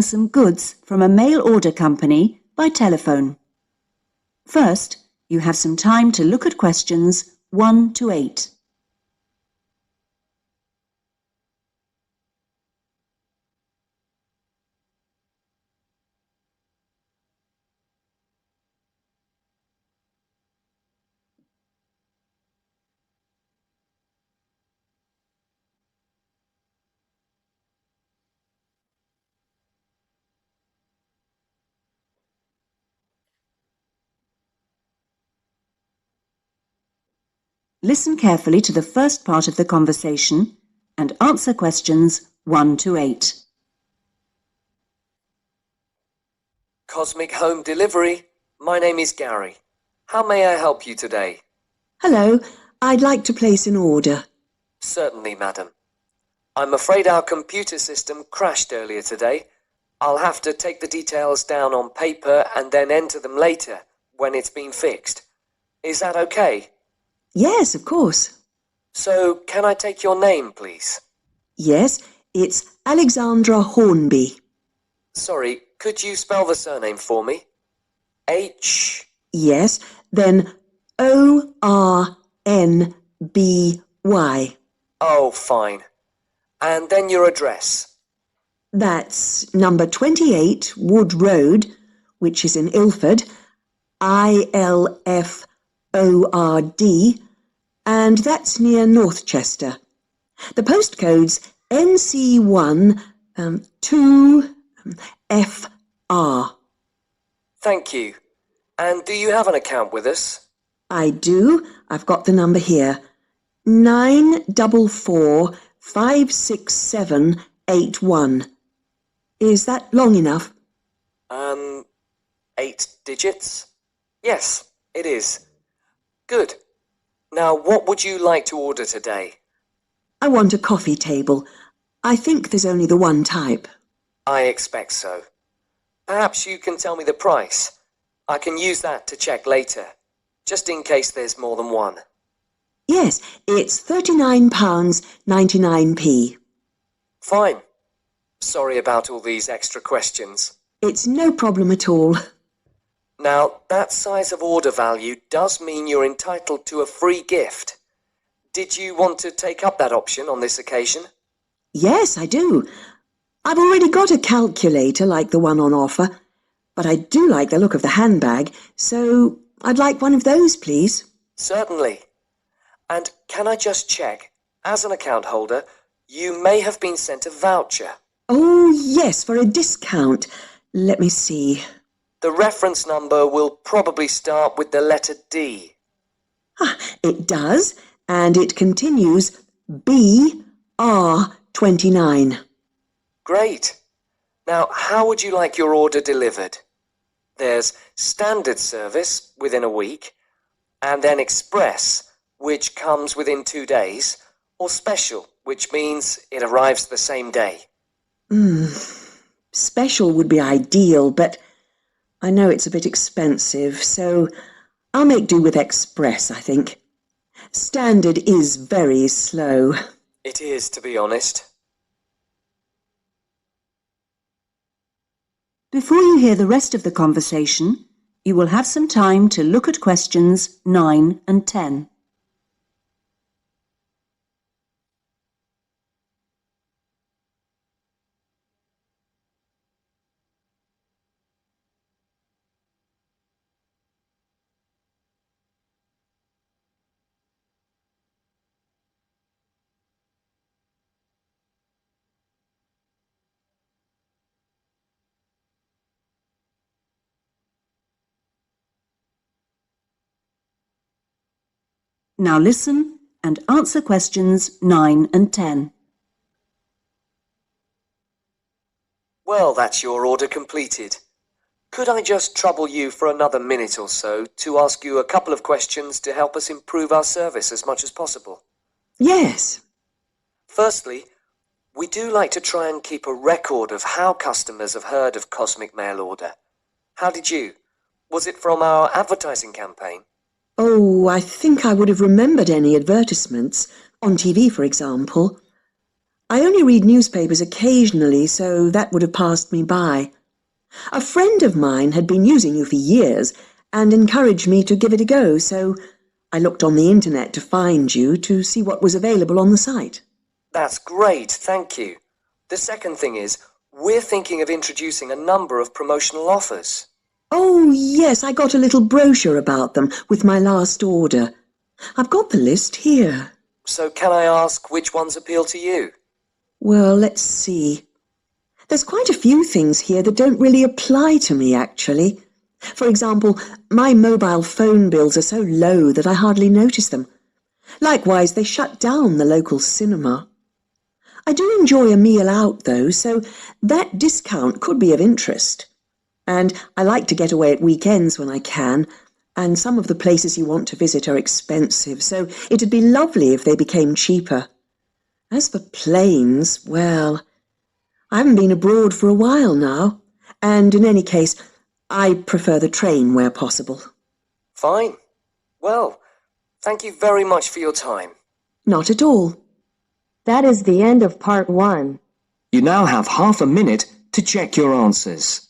buying some goods from a mail order company by telephone. First, you have some time to look at questions 1 to 8. Listen carefully to the first part of the conversation and answer questions 1 to 8. Cosmic Home Delivery. My name is Gary. How may I help you today? Hello, I'd like to place an order. Certainly, madam. I'm afraid our computer system crashed earlier today. I'll have to take the details down on paper and then enter them later when it's been fixed. Is that okay? Yes, of course. So, can I take your name, please? Yes, it's Alexandra Hornby. Sorry, could you spell the surname for me? H... Yes, then O-R-N-B-Y. Oh, fine. And then your address. That's number 28 Wood Road, which is in Ilford, I-L-F-O-R-D, and that's near Northchester. The postcode's NC1 2FR. Thank you. And do you have an account with us? I do. I've got the number here. 944-56781. Is that long enough? 8 digits? Yes, it is. Good. Now, what would you like to order today? I want a coffee table. I think there's only the one type. I expect so. Perhaps you can tell me the price. I can use that to check later, just in case there's more than one. Yes, it's £39.99p. Fine. Sorry about all these extra questions. It's no problem at all. Now, that size of order value does mean you're entitled to a free gift. Did you want to take up that option on this occasion? Yes, I do. I've already got a calculator like the one on offer, but I do like the look of the handbag, so I'd like one of those, please. Certainly. And can I just check, as an account holder, you may have been sent a voucher. Oh, yes, for a discount. Let me see. The reference number will probably start with the letter D. Ah, it does, and it continues BR29. Great. Now, how would you like your order delivered? There's standard service within a week, and then express, which comes within 2 days, or special, which means it arrives the same day. Special would be ideal, but I know it's a bit expensive, so I'll make do with express, I think. Standard is very slow. It is, to be honest. Before you hear the rest of the conversation, you will have some time to look at questions 9 and 10. Now listen and answer questions 9 and 10. Well, that's your order completed. Could I just trouble you for another minute or so to ask you a couple of questions to help us improve our service as much as possible? Yes. Firstly, we do like to try and keep a record of how customers have heard of Cosmic Mail Order. How did you? Was it from our advertising campaign? Oh, I think I would have remembered any advertisements, on TV, for example. I only read newspapers occasionally, so that would have passed me by. A friend of mine had been using you for years and encouraged me to give it a go, so I looked on the internet to find you to see what was available on the site. That's great, thank you. The second thing is, we're thinking of introducing a number of promotional offers. Oh, yes, I got a little brochure about them with my last order. I've got the list here. So can I ask which ones appeal to you? Well, let's see. There's quite a few things here that don't really apply to me, actually. For example, my mobile phone bills are so low that I hardly notice them. Likewise, they shut down the local cinema. I do enjoy a meal out, though, so that discount could be of interest. And I like to get away at weekends when I can, and some of the places you want to visit are expensive, so it'd be lovely if they became cheaper. As for planes, well, I haven't been abroad for a while now, and in any case, I prefer the train where possible. Fine. Well, thank you very much for your time. Not at all. That is the end of part 1. You now have half a minute to check your answers.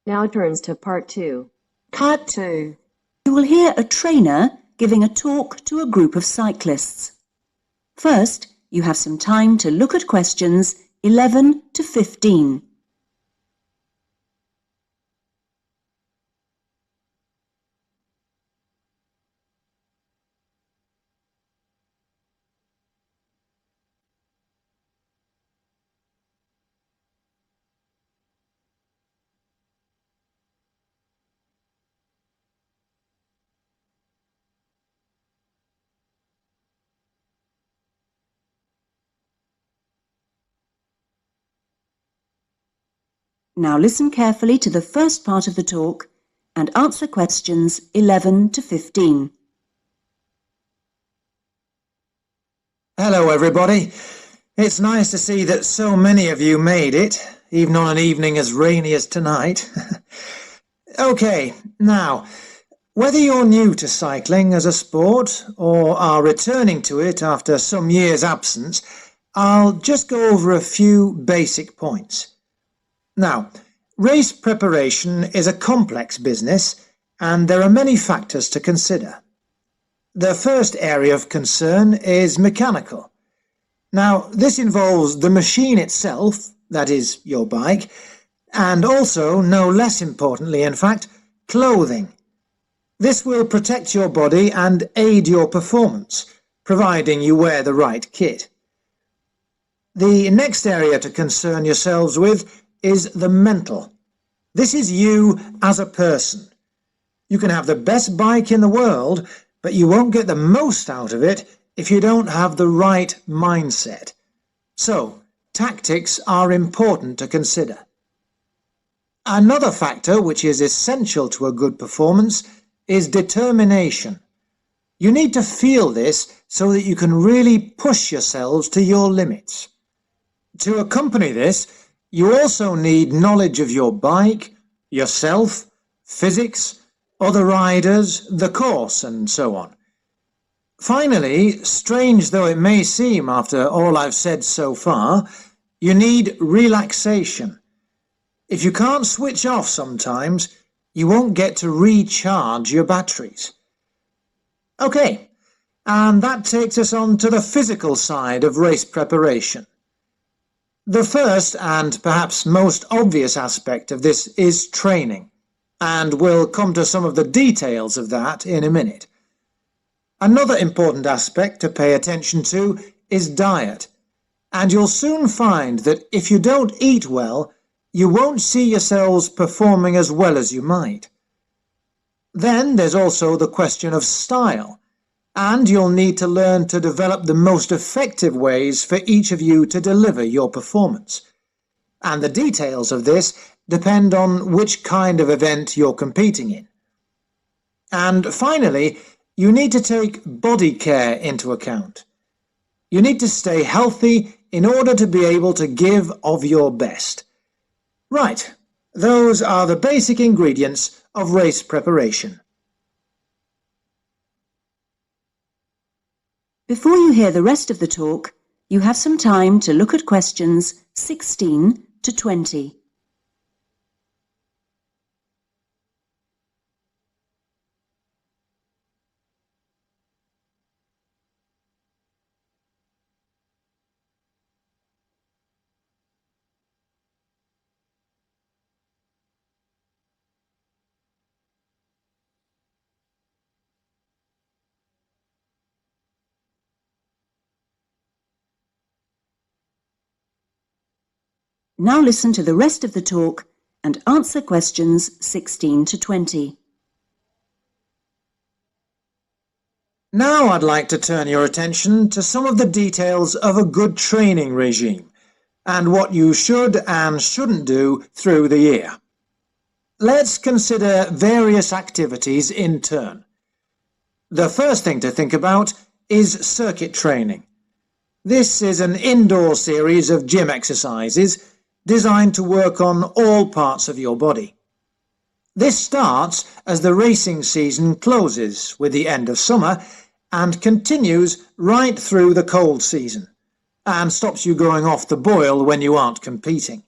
Now turns to part 2. Part 2. You will hear a trainer giving a talk to a group of cyclists. First, you have some time to look at questions 11 to 15. Now listen carefully to the first part of the talk and answer questions 11 to 15. Hello everybody. It's nice to see that so many of you made it, even on an evening as rainy as tonight. Okay, now, whether you're new to cycling as a sport or are returning to it after some years' absence, I'll just go over a few basic points. Now, race preparation is a complex business and there are many factors to consider. The first area of concern is mechanical. Now, this involves the machine itself, that is, your bike, and also, no less importantly in fact, clothing. This will protect your body and aid your performance, providing you wear the right kit. The next area to concern yourselves with is the mental. This is you as a person. You can have the best bike in the world, but you won't get the most out of it if you don't have the right mindset. So, tactics are important to consider. Another factor which is essential to a good performance is determination. You need to feel this so that you can really push yourselves to your limits. To accompany this, you also need knowledge of your bike, yourself, physics, other riders, the course, and so on. Finally, strange though it may seem after all I've said so far, you need relaxation. If you can't switch off sometimes, you won't get to recharge your batteries. Okay, and that takes us on to the physical side of race preparation. The first and perhaps most obvious aspect of this is training, and we'll come to some of the details of that in a minute. Another important aspect to pay attention to is diet, and you'll soon find that if you don't eat well, you won't see yourselves performing as well as you might. Then there's also the question of style, and you'll need to learn to develop the most effective ways for each of you to deliver your performance. And the details of this depend on which kind of event you're competing in. And finally, you need to take body care into account. You need to stay healthy in order to be able to give of your best. Right, those are the basic ingredients of race preparation. Before you hear the rest of the talk, you have some time to look at questions 16 to 20. Now listen to the rest of the talk and answer questions 16 to 20. Now I'd like to turn your attention to some of the details of a good training regime and what you should and shouldn't do through the year. Let's consider various activities in turn. The first thing to think about is circuit training. This is an indoor series of gym exercises designed to work on all parts of your body. This starts as the racing season closes with the end of summer and continues right through the cold season and stops you going off the boil when you aren't competing.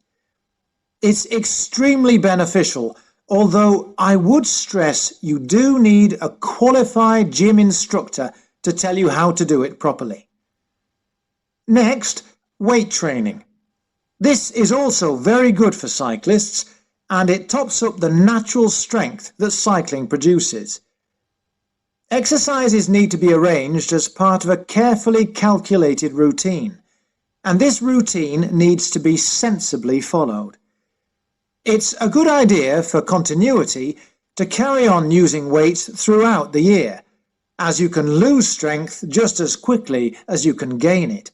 It's extremely beneficial, although I would stress you do need a qualified gym instructor to tell you how to do it properly. Next, weight training. This is also very good for cyclists, and it tops up the natural strength that cycling produces. Exercises need to be arranged as part of a carefully calculated routine, and this routine needs to be sensibly followed. It's a good idea for continuity to carry on using weights throughout the year, as you can lose strength just as quickly as you can gain it.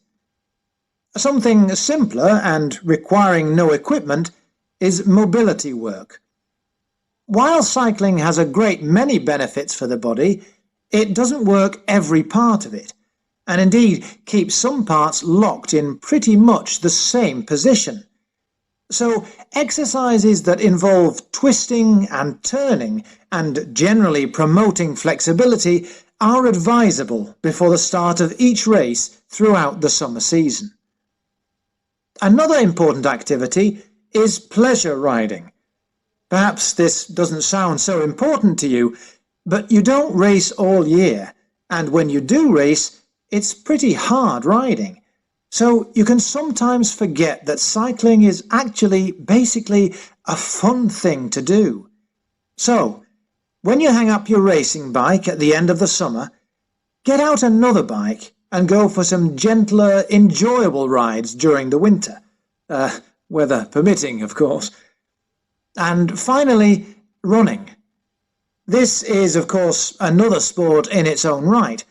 Something simpler and requiring no equipment is mobility work. While cycling has a great many benefits for the body, it doesn't work every part of it, and indeed keeps some parts locked in pretty much the same position. So exercises that involve twisting and turning and generally promoting flexibility are advisable before the start of each race throughout the summer season. Another important activity is pleasure riding. Perhaps this doesn't sound so important to you, but you don't race all year, and when you do race, it's pretty hard riding. So you can sometimes forget that cycling is actually basically a fun thing to do. So, when you hang up your racing bike at the end of the summer, get out another bike and go for some gentler, enjoyable rides during the winter. Weather permitting, of course. And finally, running. This is, of course, another sport in its own right,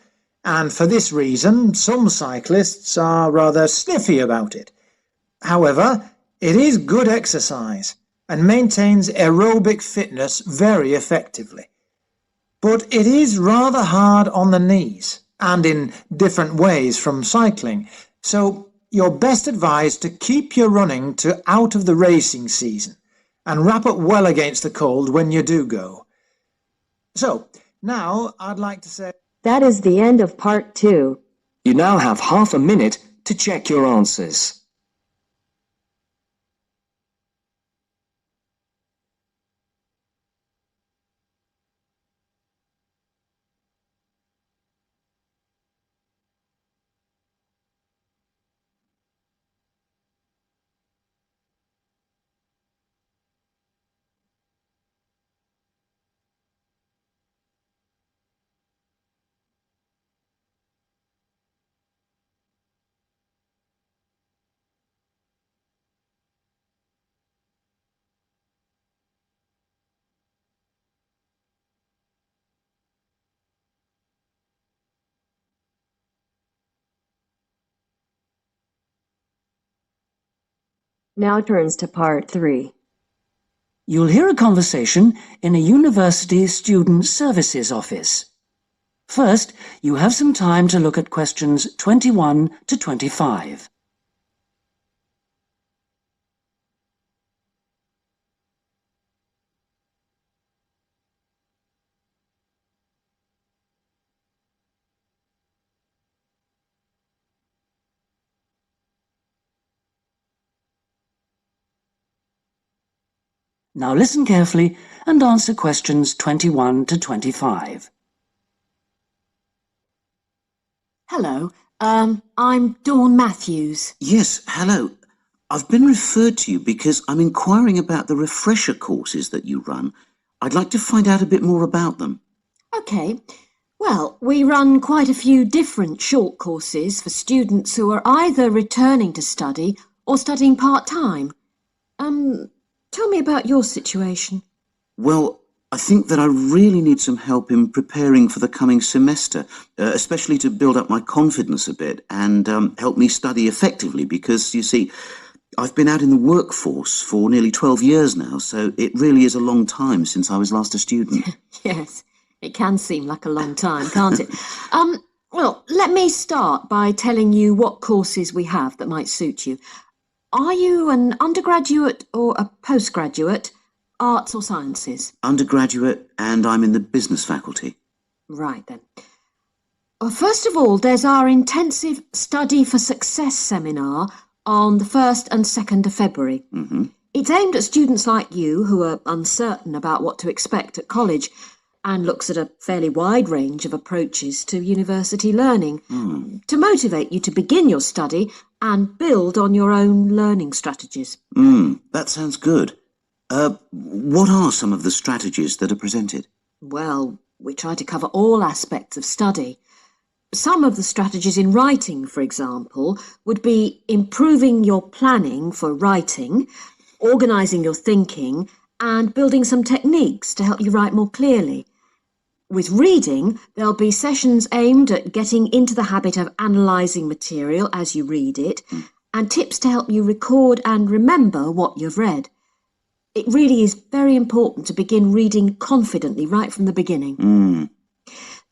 and for this reason, some cyclists are rather sniffy about it. However, it is good exercise and maintains aerobic fitness very effectively. But it is rather hard on the knees and in different ways from cycling, so you're best advised to keep your running to out of the racing season and wrap up well against the cold when you do go. So, now I'd like to say... That is the end of part 2. You now have half a minute to check your answers. Now turns to part 3. You'll hear a conversation in a university student services office. First, you have some time to look at questions 21 to 25. Now listen carefully and answer questions 21 to 25. Hello, I'm Dawn Matthews. Yes, hello. I've been referred to you because I'm inquiring about the refresher courses that you run. I'd like to find out a bit more about them. OK. Well, we run quite a few different short courses for students who are either returning to study or studying part-time. Tell me about your situation. Well, I think that I really need some help in preparing for the coming semester, especially to build up my confidence a bit and help me study effectively because, you see, I've been out in the workforce for nearly 12 years now, so it really is a long time since I was last a student. Yes, it can seem like a long time, can't it? Well, let me start by telling you what courses we have that might suit you. Are you an undergraduate or a postgraduate, arts or sciences? Undergraduate, and I'm in the business faculty. Right then. Well, first of all, there's our intensive Study for Success seminar on the 1st and 2nd of February. Mm-hmm. It's aimed at students like you who are uncertain about what to expect at college and looks at a fairly wide range of approaches to university learning to motivate you to begin your study and build on your own learning strategies. That sounds good. What are some of the strategies that are presented? Well, we try to cover all aspects of study. Some of the strategies in writing, for example, would be improving your planning for writing, organising your thinking, and building some techniques to help you write more clearly. With reading, there'll be sessions aimed at getting into the habit of analysing material as you read it, and tips to help you record and remember what you've read. It really is very important to begin reading confidently right from the beginning.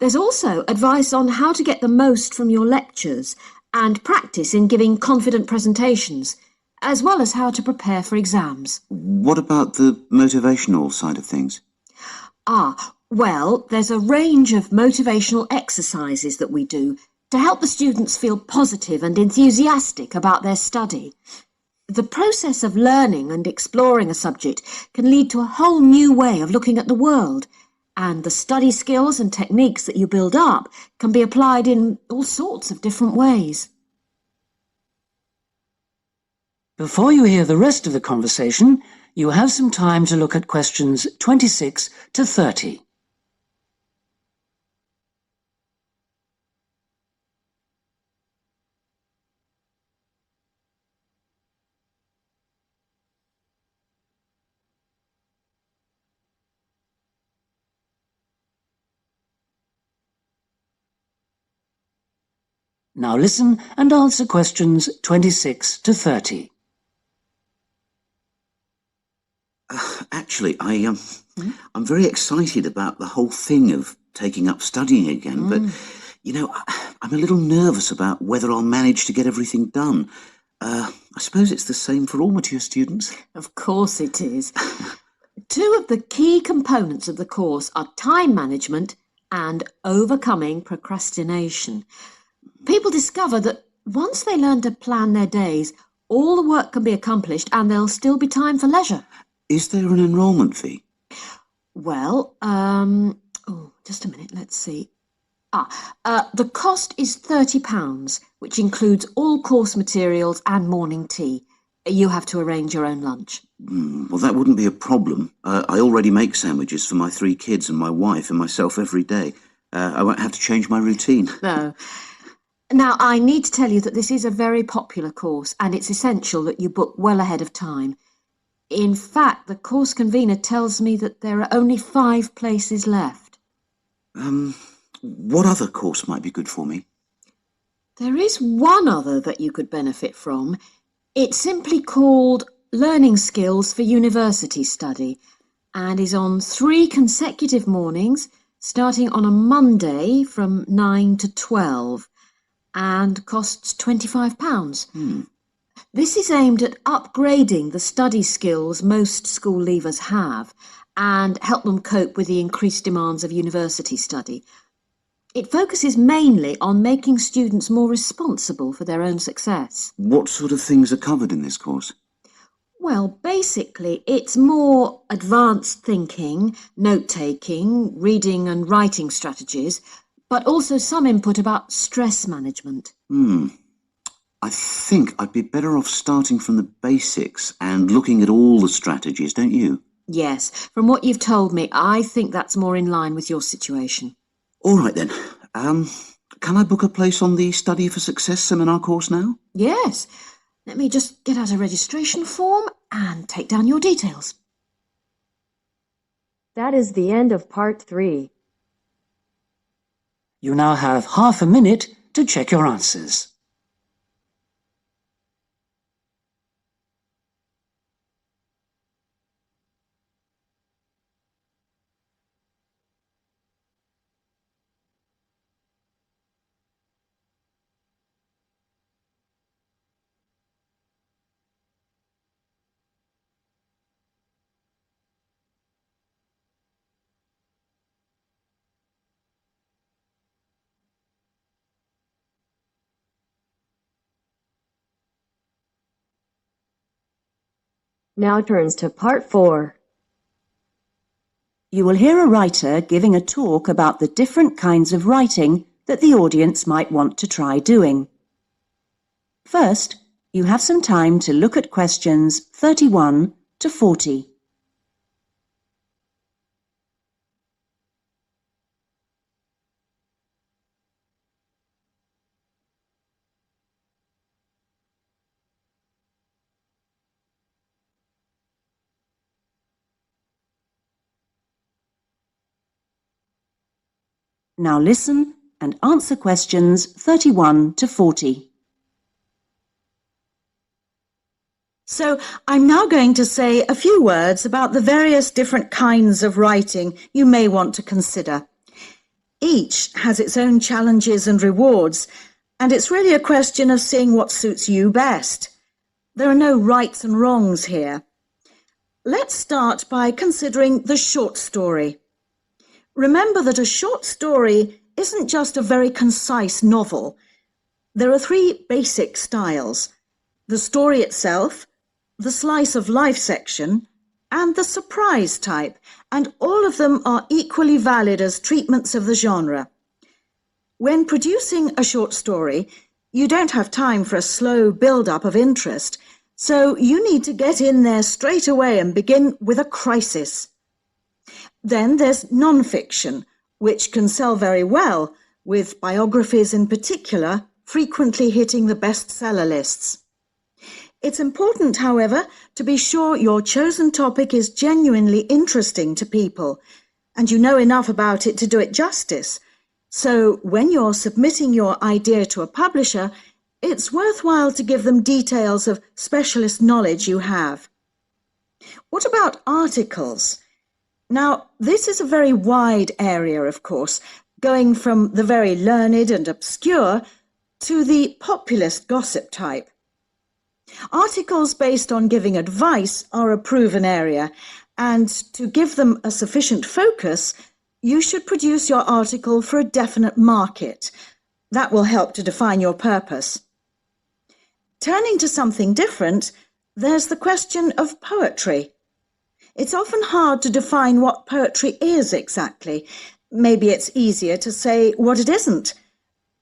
There's also advice on how to get the most from your lectures and practice in giving confident presentations, as well as how to prepare for exams. What about the motivational side of things? Well, there's a range of motivational exercises that we do to help the students feel positive and enthusiastic about their study. The process of learning and exploring a subject can lead to a whole new way of looking at the world, and the study skills and techniques that you build up can be applied in all sorts of different ways. Before you hear the rest of the conversation, you have some time to look at questions 26 to 30. Now listen and answer questions 26 to 30. Actually, I'm very excited about the whole thing of taking up studying again, but, you know, I'm a little nervous about whether I'll manage to get everything done. I suppose it's the same for all mature students. Of course it is. Two of the key components of the course are time management and overcoming procrastination. People discover that once they learn to plan their days, all the work can be accomplished and there'll still be time for leisure. Is there an enrolment fee? Well, just a minute, let's see. The cost is £30, which includes all course materials and morning tea. You have to arrange your own lunch. Well, that wouldn't be a problem. I already make sandwiches for my 3 kids and my wife and myself every day. I won't have to change my routine. No. Now, I need to tell you that this is a very popular course and it's essential that you book well ahead of time. In fact, the course convener tells me that there are only 5 places left. What other course might be good for me? There is one other that you could benefit from. It's simply called Learning Skills for University Study and is on 3 consecutive mornings starting on a Monday from 9 to 12 and costs £25. This is aimed at upgrading the study skills most school leavers have and help them cope with the increased demands of university study. It focuses mainly on making students more responsible for their own success. What sort of things are covered in this course? Well, basically, it's more advanced thinking, note-taking, reading and writing strategies, but also some input about stress management. I think I'd be better off starting from the basics and looking at all the strategies, don't you? Yes, from what you've told me, I think that's more in line with your situation. All right then. Can I book a place on the Study for Success seminar course now? Yes. Let me just get out a registration form and take down your details. That is the end of part 3. You now have half a minute to check your answers. Now turns to part 4. You will hear a writer giving a talk about the different kinds of writing that the audience might want to try doing. First, you have some time to look at questions 31 to 40. Now listen and answer questions 31 to 40. So I'm now going to say a few words about the various different kinds of writing you may want to consider. Each has its own challenges and rewards, and it's really a question of seeing what suits you best. There are no rights and wrongs here. Let's start by considering the short story. Remember that a short story isn't just a very concise novel. There are 3 basic styles: the story itself, the slice of life section, and the surprise type, and all of them are equally valid as treatments of the genre. When producing a short story, you don't have time for a slow build-up of interest, so you need to get in there straight away and begin with a crisis. Then there's non-fiction, which can sell very well, with biographies in particular frequently hitting the bestseller lists. It's important, however, to be sure your chosen topic is genuinely interesting to people, and you know enough about it to do it justice. So when you're submitting your idea to a publisher, it's worthwhile to give them details of specialist knowledge you have. What about articles? Now, this is a very wide area, of course, going from the very learned and obscure to the populist gossip type. Articles based on giving advice are a proven area, and to give them a sufficient focus, you should produce your article for a definite market. That will help to define your purpose. Turning to something different, there's the question of poetry. It's often hard to define what poetry is exactly. Maybe it's easier to say what it isn't.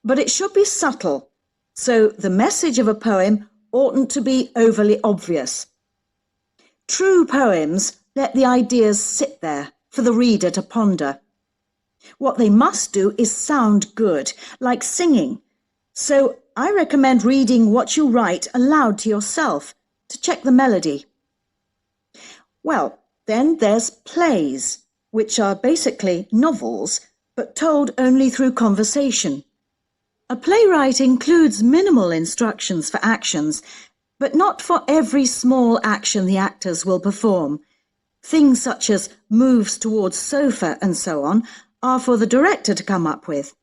But it should be subtle, so the message of a poem oughtn't to be overly obvious. True poems let the ideas sit there for the reader to ponder. What they must do is sound good, like singing. So I recommend reading what you write aloud to yourself to check the melody. Well, then there's plays, which are basically novels, but told only through conversation. A playwright includes minimal instructions for actions, But not for every small action the actors will perform. Things such as moves towards sofa and so on are for the director to come up with.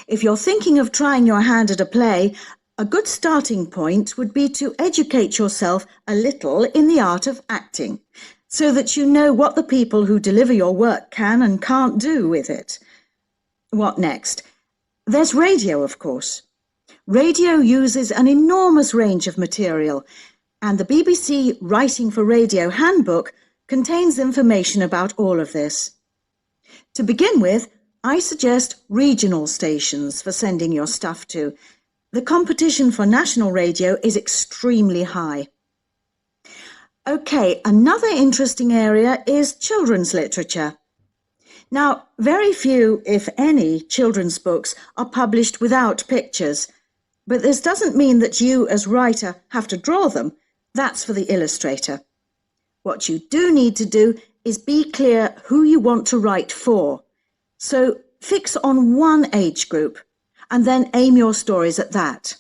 If you're thinking of trying your hand at a play, a good starting point would be to educate yourself a little in the art of acting, so that you know what the people who deliver your work can and can't do with it. What next? There's radio, of course. Radio uses an enormous range of material, and the BBC Writing for Radio Handbook contains information about all of this. To begin with, I suggest regional stations for sending your stuff to. The competition for national radio is extremely high. Okay, another interesting area is children's literature. Now, very few, if any, children's books are published without pictures, but this doesn't mean that you, as writer, have to draw them. That's for the illustrator. What you do need to do is be clear who you want to write for. So fix on one age group, and then aim your stories at that.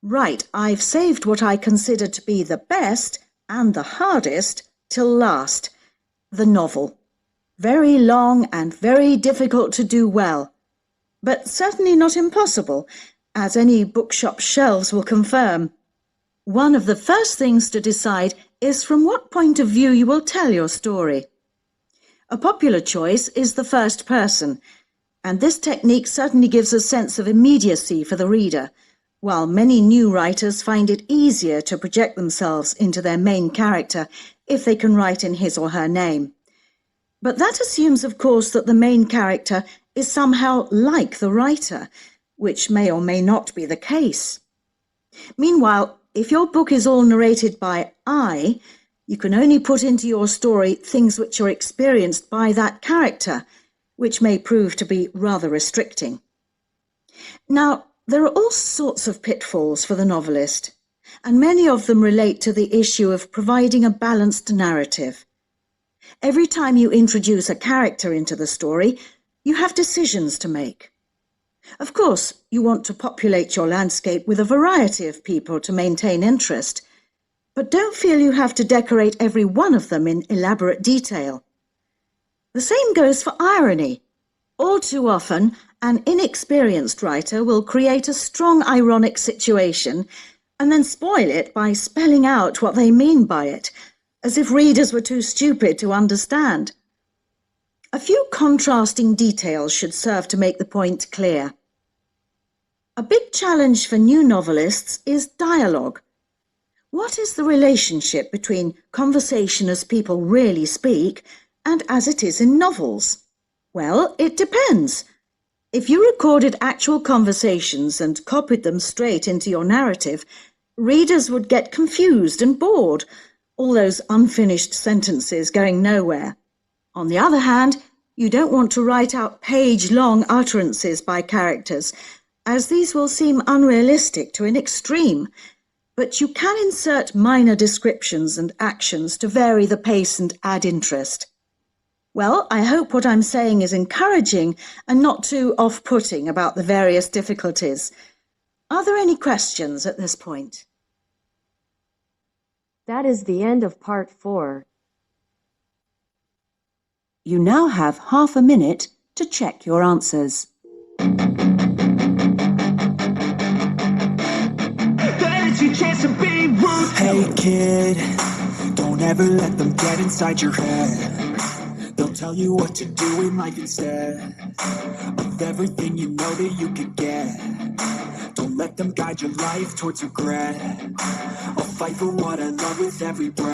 Right, I've saved what I consider to be the best and the hardest till last, the novel. Very long and very difficult to do well, but certainly not impossible, as any bookshop shelves will confirm. One of the first things to decide is from what point of view you will tell your story. A popular choice is the first person, and this technique certainly gives a sense of immediacy for the reader, while many new writers find it easier to project themselves into their main character if they can write in his or her name. But that assumes, of course, that the main character is somehow like the writer, which may or may not be the case. Meanwhile, if your book is all narrated by I, you can only put into your story things which are experienced by that character, which may prove to be rather restricting. Now, there are all sorts of pitfalls for the novelist, and many of them relate to the issue of providing a balanced narrative. Every time you introduce a character into the story, you have decisions to make. Of course, you want to populate your landscape with a variety of people to maintain interest, but don't feel you have to decorate every one of them in elaborate detail. The same goes for irony. All too often, an inexperienced writer will create a strong ironic situation and then spoil it by spelling out what they mean by it, as if readers were too stupid to understand. A few contrasting details should serve to make the point clear. A big challenge for new novelists is dialogue. What is the relationship between conversation as people really speak and as it is in novels? Well, it depends. If you recorded actual conversations and copied them straight into your narrative, readers would get confused and bored, all those unfinished sentences going nowhere. On the other hand, you don't want to write out page-long utterances by characters, as these will seem unrealistic to an extreme, but you can insert minor descriptions and actions to vary the pace and add interest. Well, I hope what I'm saying is encouraging and not too off-putting about the various difficulties. Are there any questions at this point? That is the end of part 4. You now have half a minute to check your answers. Hey kid, don't ever let them get inside your head. They'll tell you what to do in life instead of everything you know that you could get. Don't let them guide your life towards regret. I'll fight for what I love with every breath.